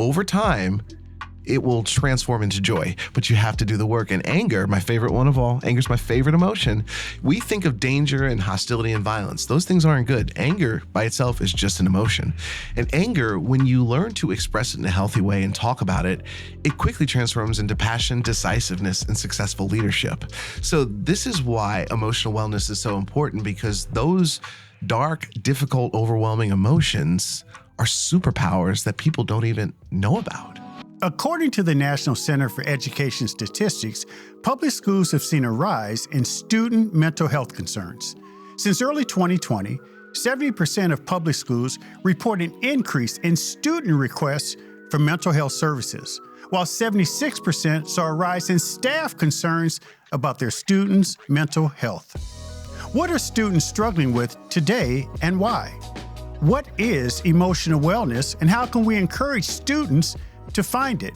over time, it will transform into joy, but you have to do the work. And anger, my favorite one of all, anger's my favorite emotion. We think of danger and hostility and violence. Those things aren't good. Anger by itself is just an emotion. And anger, when you learn to express it in a healthy way and talk about it, it quickly transforms into passion, decisiveness, and successful leadership. So this is why emotional wellness is so important, because those dark, difficult, overwhelming emotions are superpowers that people don't even know about. According to the National Center for Education Statistics, public schools have seen a rise in student mental health concerns. Since early 2020, 70% of public schools report an increase in student requests for mental health services, while 76% saw a rise in staff concerns about their students' mental health. What are students struggling with today and why? What is emotional wellness, and how can we encourage students to find it?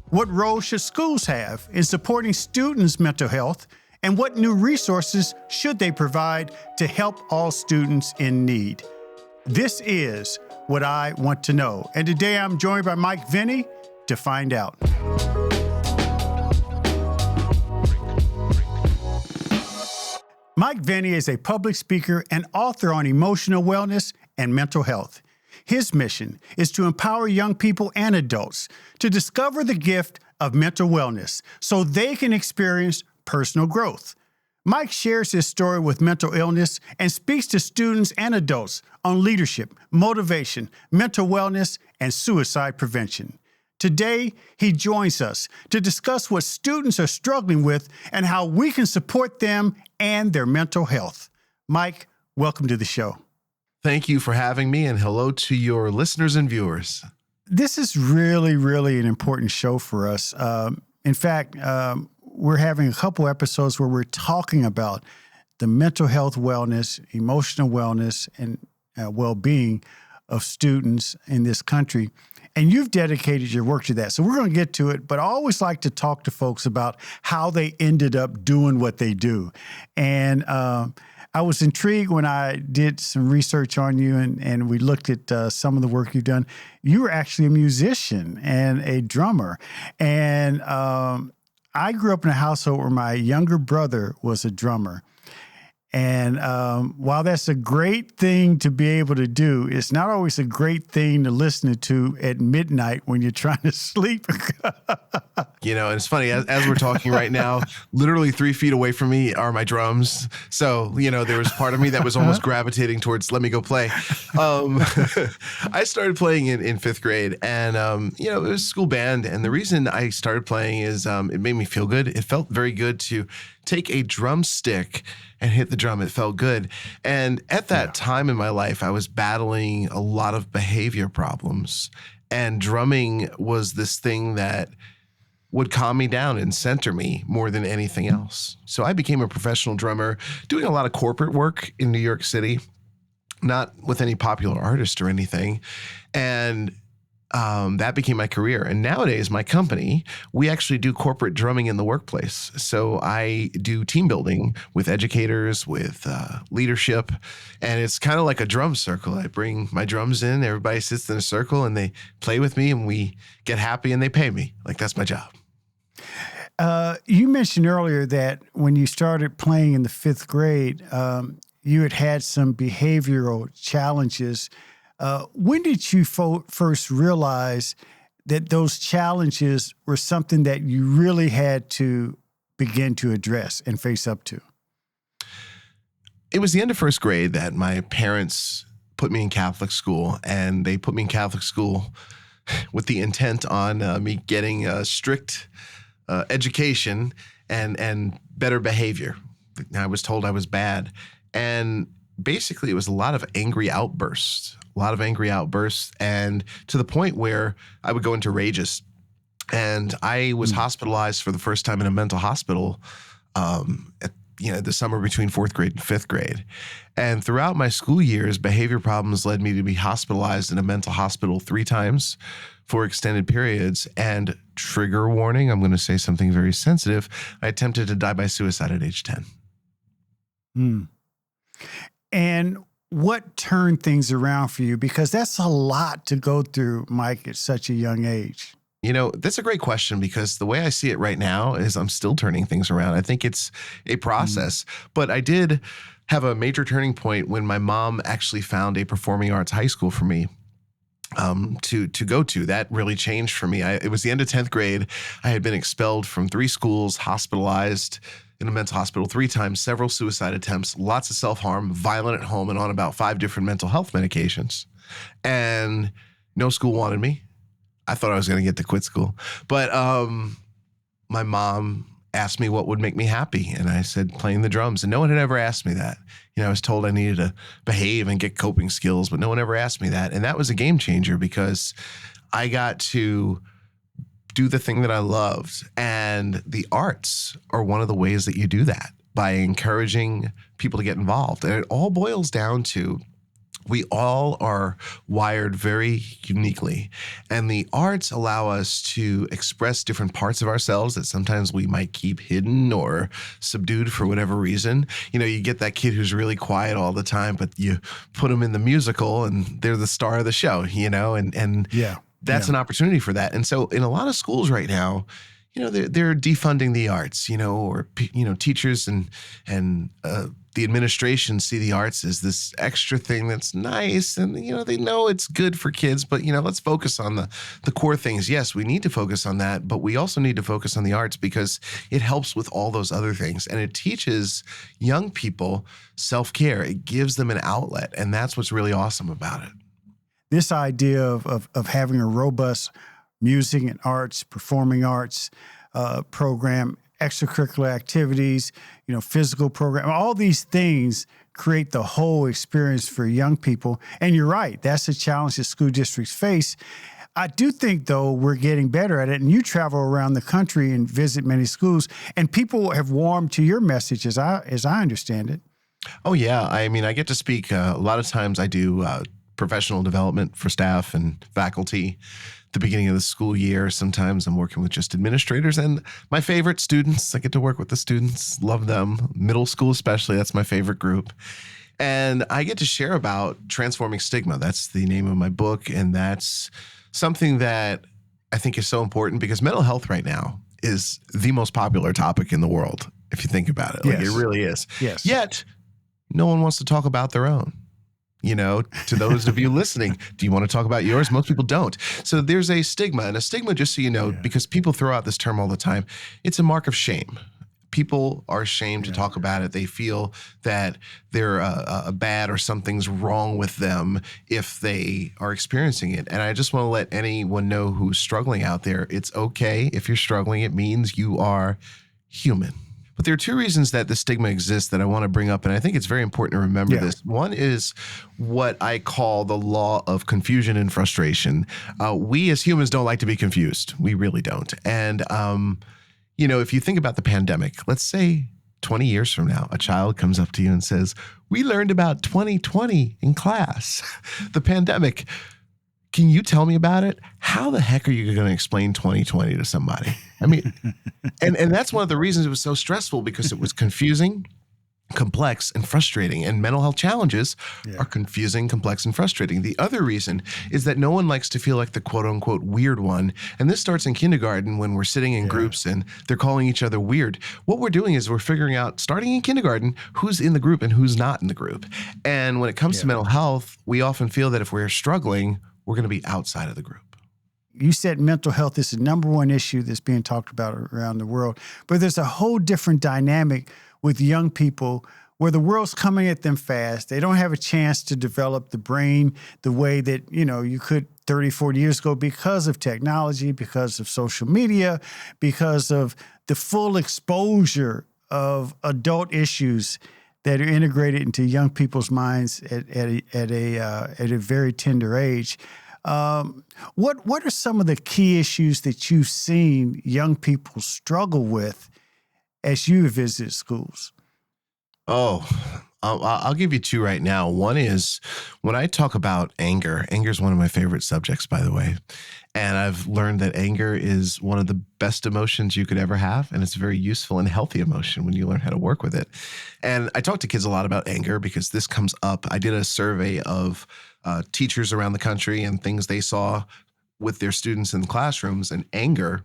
What role should schools have in supporting students' mental health, and what new resources should they provide to help all students in need? This is What I Want to Know, and today I'm joined by Mike Veny to find out. Mike Veny is a public speaker and author on emotional wellness and mental health. His mission is to empower young people and adults to discover the gift of mental wellness so they can experience personal growth. Mike shares his story with mental illness and speaks to students and adults on leadership, motivation, mental wellness, and suicide prevention. Today, he joins us to discuss what students are struggling with and how we can support them and their mental health. Mike, welcome to the show. Thank you for having me, and hello to your listeners and viewers. This is really, really an important show for us. In fact, we're having a couple episodes where we're talking about the mental health wellness, emotional wellness, and well-being of students in this country. And you've dedicated your work to that. So we're going to get to it, but I always like to talk to folks about how they ended up doing what they do. And I was intrigued when I did some research on you and we looked at some of the work you've done. You were actually a musician and a drummer. And I grew up in a household where my younger brother was a drummer. And while that's a great thing to be able to do, it's not always a great thing to listen to at midnight when you're trying to sleep. You know, and it's funny, as we're talking right now, literally 3 feet away from me are my drums. So, you know, there was part of me that was almost gravitating towards, let me go play. I started playing in fifth grade, and, you know, it was a school band. And the reason I started playing is it made me feel good. It felt very good to take a drumstick and hit the drum. It felt good. And at that time in my life, I was battling a lot of behavior problems. And drumming was this thing that would calm me down and center me more than anything else. So I became a professional drummer, doing a lot of corporate work in New York City, not with any popular artist or anything. And that became my career. And nowadays, my company, we actually do corporate drumming in the workplace. So I do team building with educators, with leadership, and it's kind of like a drum circle. I bring my drums in, everybody sits in a circle, and they play with me, and we get happy, and they pay me. Like, that's my job. You mentioned earlier that when you started playing in the fifth grade, you had some behavioral challenges. When did you first realize that those challenges were something that you really had to begin to address and face up to? It was the end of first grade that my parents put me in Catholic school, and they put me in Catholic school with the intent on me getting a strict education and better behavior. I was told I was bad. And basically, it was a lot of angry outbursts. And to the point where I would go into rages. And I was hospitalized for the first time in a mental hospital the summer between fourth grade and fifth grade. And throughout my school years, behavior problems led me to be hospitalized in a mental hospital 3 times for extended periods. And trigger warning, I'm going to say something very sensitive. I attempted to die by suicide at age 10. And What turned things around for you? Because that's a lot to go through, Mike, at such a young age. That's a great question because the way I see it right now is I'm still turning things around. I think it's a process, but I did have a major turning point when my mom actually found a performing arts high school for me to go to. That really changed for me. It was the end of 10th grade. I had been expelled from 3 schools, hospitalized in a mental hospital 3 times, several suicide attempts, lots of self-harm, violent at home, and on about 5 different mental health medications. And no school wanted me. I thought I was going to get to quit school. But my mom asked me what would make me happy. And I said, playing the drums. And no one had ever asked me that. I was told I needed to behave and get coping skills, but no one ever asked me that. And that was a game changer because I got to do the thing that I loved. And the arts are one of the ways that you do that, by encouraging people to get involved. And it all boils down to, we all are wired very uniquely, and the arts allow us to express different parts of ourselves that sometimes we might keep hidden or subdued for whatever reason. You get that kid who's really quiet all the time, but you put them in the musical and they're the star of the show, and that's an opportunity for that. And so in a lot of schools right now, they're defunding the arts, or teachers and the administration see the arts as this extra thing that's nice, and they know it's good for kids, but let's focus on the core things. Yes, we need to focus on that, but we also need to focus on the arts because it helps with all those other things, and it teaches young people self-care. It gives them an outlet, and that's what's really awesome about it. This idea of having a robust music and arts, performing arts program, extracurricular activities, physical program, all these things create the whole experience for young people. And you're right, that's a challenge that school districts face. I do think, though, we're getting better at it. And you travel around the country and visit many schools, and people have warmed to your message, as I understand it. Oh, yeah. I mean, I get to speak. A lot of times I do professional development for staff and faculty at the beginning of the school year. Sometimes I'm working with just administrators and my favorite students. I get to work with the students, love them. Middle school especially, that's my favorite group. And I get to share about transforming stigma. That's the name of my book. And that's something that I think is so important because mental health right now is the most popular topic in the world, if you think about it. Like, it really is. Yes. Yet, no one wants to talk about their own. To those of you listening, do you want to talk about yours? Most people don't. So there's a stigma, and a stigma, just so you know, because people throw out this term all the time, it's a mark of shame. People are ashamed to talk about it. They feel that they're a bad or something's wrong with them if they are experiencing it. And I just want to let anyone know who's struggling out there, it's okay if you're struggling. It means you are human. But there are 2 reasons that the stigma exists that I want to bring up, and I think it's very important to remember this. One is what I call the law of confusion and frustration. We as humans don't like to be confused. We really don't. And, if you think about the pandemic, let's say 20 years from now, a child comes up to you and says, we learned about 2020 in class, the pandemic. Can you tell me about it? How the heck are you going to explain 2020 to somebody? I mean, and that's one of the reasons it was so stressful, because it was confusing, complex, and frustrating. And mental health challenges are confusing, complex, and frustrating. The other reason is that no one likes to feel like the quote unquote weird one. And this starts in kindergarten when we're sitting in groups and they're calling each other weird. What we're doing is we're figuring out, starting in kindergarten, who's in the group and who's not in the group. And when it comes to mental health, we often feel that if we're struggling, we're going to be outside of the group. You said mental health is the number one issue that's being talked about around the world, but there's a whole different dynamic with young people where the world's coming at them fast. They don't have a chance to develop the brain the way that, you could 30, 40 years ago because of technology, because of social media, because of the full exposure of adult issues that are integrated into young people's minds at a very tender age. What are some of the key issues that you've seen young people struggle with as you visit schools? Oh, I'll give you two right now. One is when I talk about anger. Anger is one of my favorite subjects, by the way. And I've learned that anger is one of the best emotions you could ever have. And it's a very useful and healthy emotion when you learn how to work with it. And I talk to kids a lot about anger because this comes up. I did a survey of teachers around the country and things they saw with their students in classrooms, and anger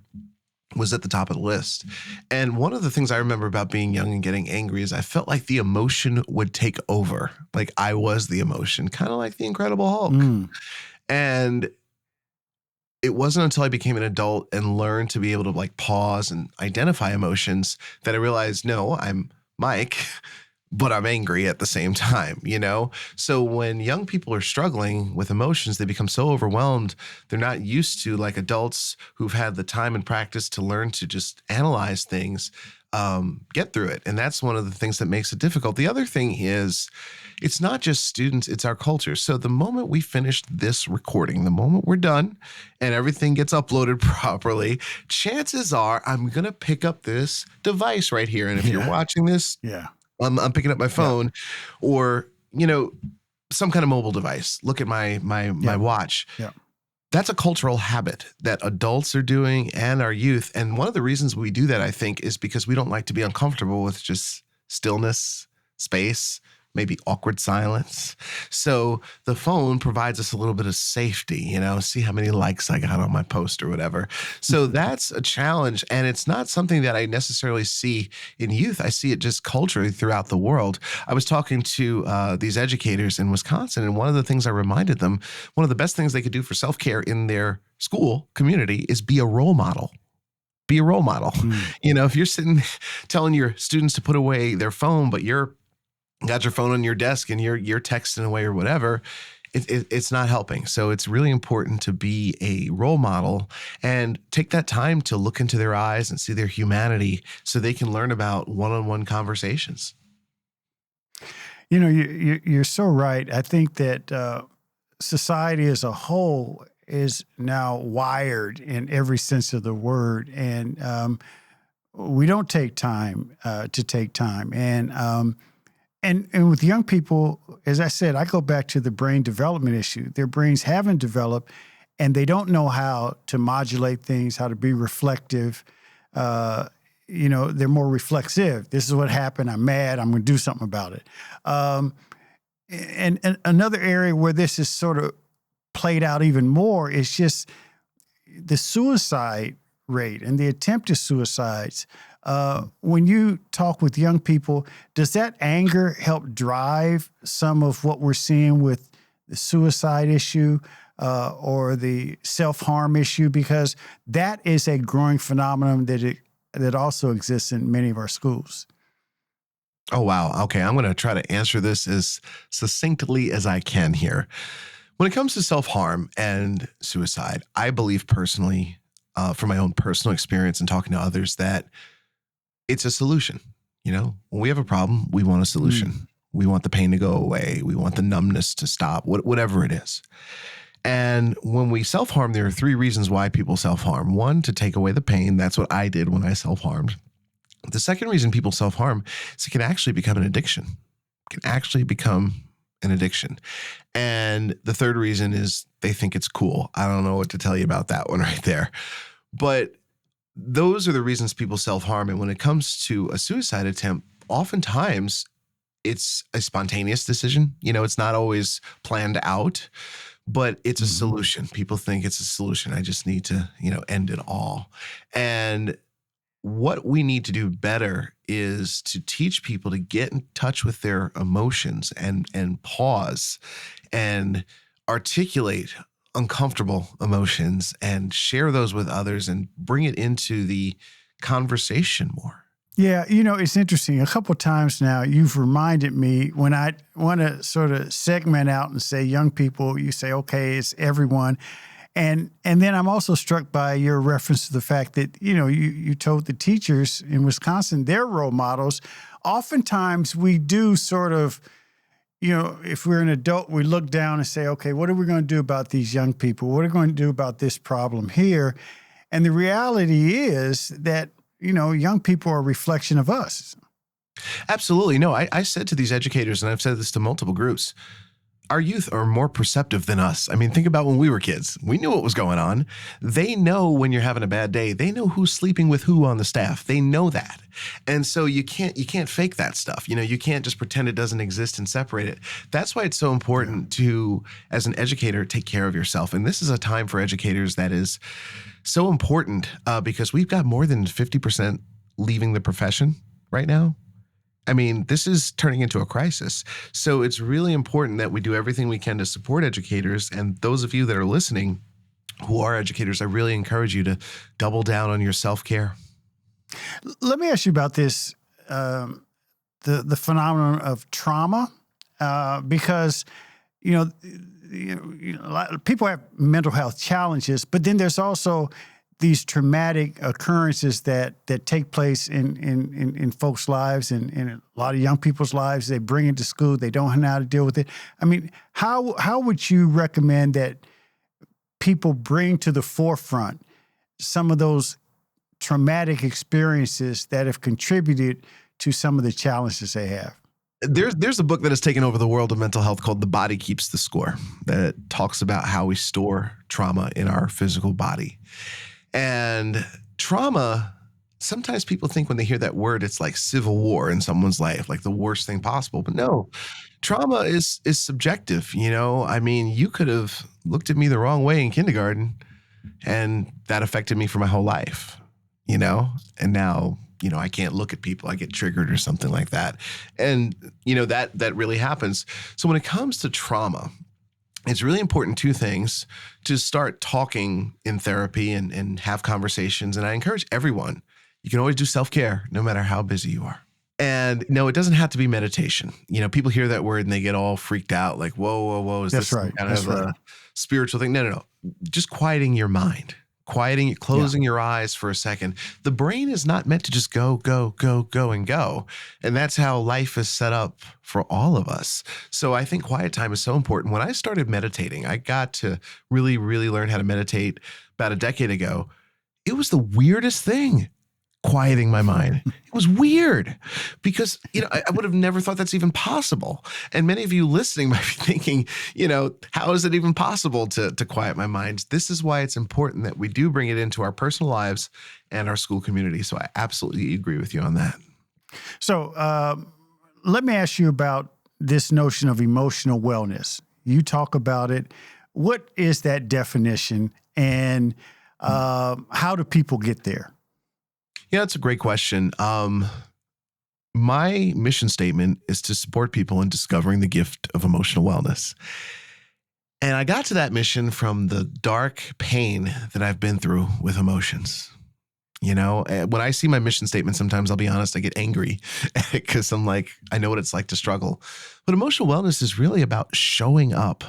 was at the top of the list. And one of the things I remember about being young and getting angry is I felt like the emotion would take over. Like I was the emotion, kind of like the Incredible Hulk. And it wasn't until I became an adult and learned to be able to like pause and identify emotions that I realized, no, I'm Mike, but I'm angry at the same time, you know? So when young people are struggling with emotions, they become so overwhelmed. They're not used to, like adults who've had the time and practice to learn to just analyze things, get through it. And that's one of the things that makes it difficult. The other thing is it's not just students, it's our culture. So the moment we finish this recording, the moment we're done and everything gets uploaded properly, chances are I'm going to pick up this device right here. And if you're watching this, I'm picking up my phone or, you know, some kind of mobile device. Look at my watch. That's a cultural habit that adults are doing and our youth. And one of the reasons we do that, I think, is because we don't like to be uncomfortable with just stillness, space, maybe awkward silence. So the phone provides us a little bit of safety, you know, see how many likes I got on my post or whatever. So that's a challenge. And it's not something that I necessarily see in youth. I see it just culturally throughout the world. I was talking to these educators in Wisconsin, and one of the things I reminded them, one of the best things they could do for self-care in their school community is be a role model. Be a role model. You know, if you're sitting telling your students to put away their phone, but you're got your phone on your desk and you're texting away or whatever, it's not helping. So it's really important to be a role model and take that time to look into their eyes and see their humanity so they can learn about one-on-one conversations. You know, you're so right. I think that society as a whole is now wired in every sense of the word. And we don't take time to take time. And with young people, as I said, I go back to the brain development issue. Their brains haven't developed, and they don't know how to modulate things, how to be reflective. You know, they're more reflexive. This is what happened. I'm mad. I'm going to do something about it. And another area where this is sort of played out even more is just the suicide rate and the attempted suicides. When you talk with young people, does that anger help drive some of what we're seeing with the suicide issue or the self-harm issue? Because that is a growing phenomenon that also exists in many of our schools. Oh, wow. Okay, I'm going to try to answer this as succinctly as I can here. When it comes to self-harm and suicide, I believe personally, from my own personal experience and talking to others, that it's a solution. You know, when we have a problem, we want a solution. We want the pain to go away. We want the numbness to stop, whatever it is. And when we self-harm, there are three reasons why people self-harm. One, to take away the pain. That's what I did when I self-harmed. The second reason people self-harm is it can actually become an addiction. It can actually become an addiction. And the third reason is they think it's cool. I don't know what to tell you about that one right there. But those are the reasons people self-harm. And when it comes to a suicide attempt, oftentimes it's a spontaneous decision. You know, it's not always planned out, but it's a solution. People think it's a solution. I just need to, you know, end it all. And what we need to do better is to teach people to get in touch with their emotions and pause and articulate uncomfortable emotions and share those with others and bring it into the conversation more. Yeah, you know, it's interesting. A couple of times now, you've reminded me when I want to sort of segment out and say young people, you say, okay, it's everyone. And then I'm also struck by your reference to the fact that, you know, you told the teachers in Wisconsin, they're role models. Oftentimes we do sort of, you know, if we're an adult, we look down and say, okay, what are we going to do about these young people? What are we going to do about this problem here? And the reality is that, you know, young people are a reflection of us. Absolutely. No, I said to these educators, and I've said this to multiple groups, our youth are more perceptive than us. I mean, think about when we were kids. We knew what was going on. They know when you're having a bad day. They know who's sleeping with who on the staff. They know that. And so you can't fake that stuff. You can't just pretend it doesn't exist and separate it. That's why it's so important to, as an educator, take care of yourself. And this is a time for educators that is so important because we've got more than 50% leaving the profession right now. I mean, this is turning into a crisis. So it's really important that we do everything we can to support educators. And those of you that are listening who are educators, I really encourage you to double down on your self-care. Let me ask you about this, the phenomenon of trauma, because, a lot of people have mental health challenges, but then there's also these traumatic occurrences that take place in folks' lives and in a lot of young people's lives. They bring it to school. They don't know how to deal with it. I mean, how would you recommend that people bring to the forefront some of those traumatic experiences that have contributed to some of the challenges they have? There's a book that has taken over the world of mental health called The Body Keeps the Score that talks about how we store trauma in our physical body. And trauma, sometimes people think when they hear that word, it's like civil war in someone's life, like the worst thing possible. But no, trauma is subjective. I mean, you could have looked at me the wrong way in kindergarten and that affected me for my whole life, and now, I can't look at people. I get triggered or something like that. And, that really happens. So when it comes to trauma, it's really important, two things, to start talking in therapy and have conversations. And I encourage everyone, you can always do self-care no matter how busy you are. And no, it doesn't have to be meditation. People hear that word and they get all freaked out like, whoa. Is this kind of a spiritual thing? No. Just quieting your mind. Closing your eyes for a second. The brain is not meant to just go. And that's how life is set up for all of us. So I think quiet time is so important. When I started meditating, I got to really, really learn how to meditate about a decade ago. It was the weirdest thing, quieting my mind. It was weird because, I would have never thought that's even possible. And many of you listening might be thinking, how is it even possible to quiet my mind? This is why it's important that we do bring it into our personal lives and our school community. So I absolutely agree with you on that. So let me ask you about this notion of emotional wellness. You talk about it. What is that definition and how do people get there? Yeah, that's a great question. My mission statement is to support people in discovering the gift of emotional wellness. And I got to that mission from the dark pain that I've been through with emotions. When I see my mission statement, sometimes I'll be honest, I get angry because I'm like, I know what it's like to struggle. But emotional wellness is really about showing up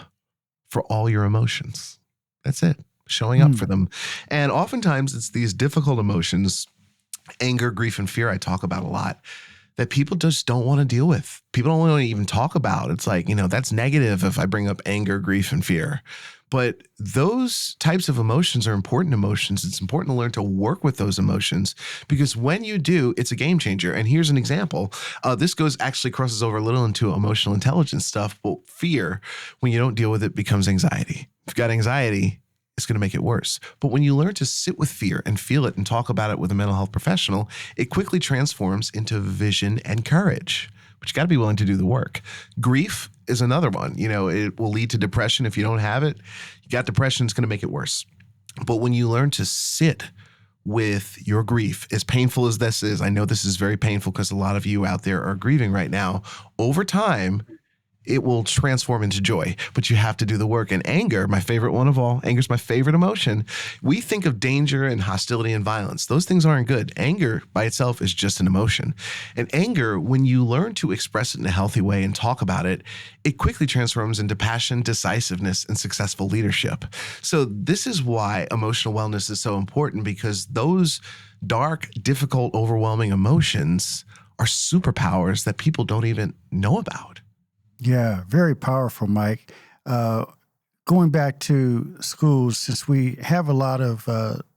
for all your emotions. That's it, showing up for them. And oftentimes it's these difficult emotions, anger, grief, and fear I talk about a lot, that people just don't want to deal with. People don't want to even talk about. It's like, that's negative if I bring up anger, grief, and fear. But those types of emotions are important emotions. It's important to learn to work with those emotions because when you do, it's a game changer. And here's an example. This crosses over a little into emotional intelligence stuff, but fear, when you don't deal with it, becomes anxiety. If you've got anxiety, it's going to make it worse. But when you learn to sit with fear and feel it and talk about it with a mental health professional, it quickly transforms into vision and courage. But you got to be willing to do the work. Grief is another one. It will lead to depression if you don't have it. You got depression, it's going to make it worse. But when you learn to sit with your grief, as painful as this is, I know this is very painful because a lot of you out there are grieving right now, over time, it will transform into joy, but you have to do the work. And anger, my favorite one of all, anger is my favorite emotion. We think of danger and hostility and violence. Those things aren't good. Anger by itself is just an emotion. And anger, when you learn to express it in a healthy way and talk about it, it quickly transforms into passion, decisiveness, and successful leadership. So this is why emotional wellness is so important, because those dark, difficult, overwhelming emotions are superpowers that people don't even know about. Yeah, very powerful, Mike. Going back to schools, since we have a lot of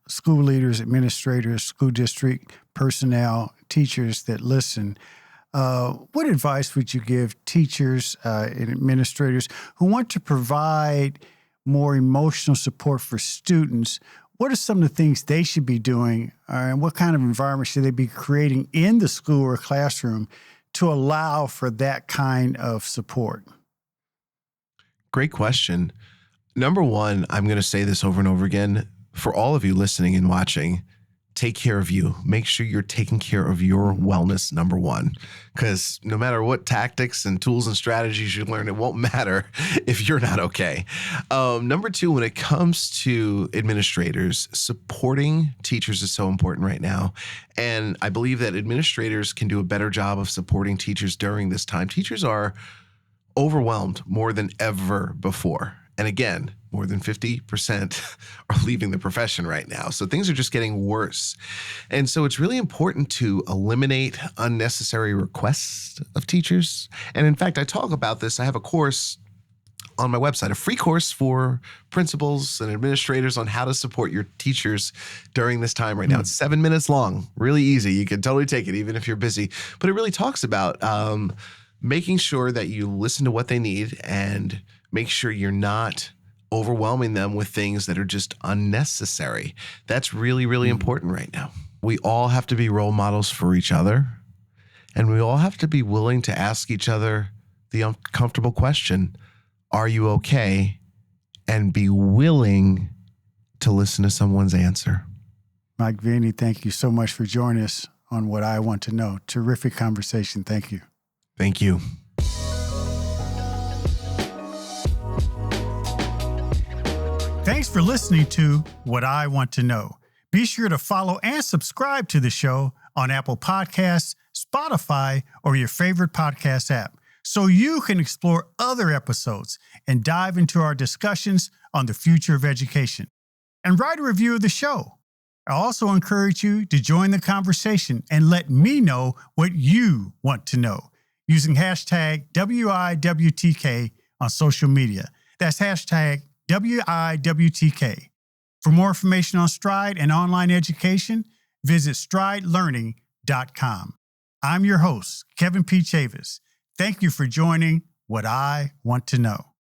school leaders, administrators, school district personnel, teachers that listen, what advice would you give teachers and administrators who want to provide more emotional support for students? What are some of the things they should be doing, and what kind of environment should they be creating in the school or classroom to allow for that kind of support? Great question. Number one, I'm going to say this over and over again for all of you listening and watching. Take care of you. Make sure you're taking care of your wellness, number one, because no matter what tactics and tools and strategies you learn, it won't matter if you're not okay. Number two, when it comes to administrators, supporting teachers is so important right now. And I believe that administrators can do a better job of supporting teachers during this time. Teachers are overwhelmed more than ever before. And again, more than 50% are leaving the profession right now. So things are just getting worse. And so it's really important to eliminate unnecessary requests of teachers. And in fact, I talk about this. I have a course on my website, a free course for principals and administrators on how to support your teachers during this time right now. It's 7 minutes long, really easy. You can totally take it even if you're busy. But it really talks about making sure that you listen to what they need and make sure you're not overwhelming them with things that are just unnecessary. That's really, really important right now. We all have to be role models for each other, and we all have to be willing to ask each other the uncomfortable question, are you okay? And be willing to listen to someone's answer. Mike Veny, thank you so much for joining us on What I Want to Know. Terrific conversation. Thank you. Thank you. Thanks for listening to What I Want to Know. Be sure to follow and subscribe to the show on Apple Podcasts, Spotify, or your favorite podcast app so you can explore other episodes and dive into our discussions on the future of education. And write a review of the show. I also encourage you to join the conversation and let me know what you want to know using hashtag WIWTK on social media. That's hashtag WIWTK. For more information on Stride and online education, visit stridelearning.com. I'm your host, Kevin P. Chavis. Thank you for joining What I Want to Know.